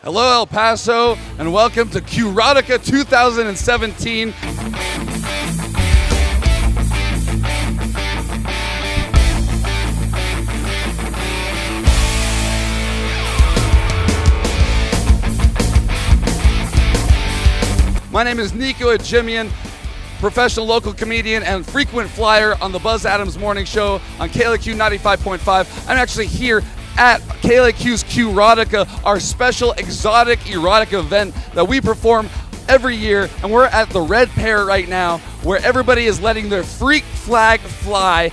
Hello, El Paso, and welcome to QRotica 2017. My name is Nico Ajimian, professional local comedian and frequent flyer on the Buzz Adams Morning Show on KLAQ 95.5. I'm actually here at KLAQ's QRotica, our special exotic erotic event that we perform every year, and we're at the Red Parrot right now, where everybody is letting their freak flag fly.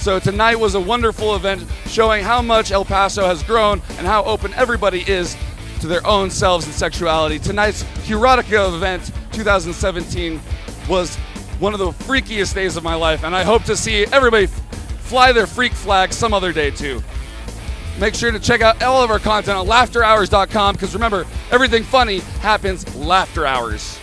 So tonight was a wonderful event showing how much El Paso has grown and how open everybody is to their own selves and sexuality. Tonight's QRotica event 2017 was one of the freakiest days of my life, and I hope to see everybody fly their freak flag some other day too. Make sure to check out all of our content on laughterhours.com, because remember, everything funny happens laughter hours.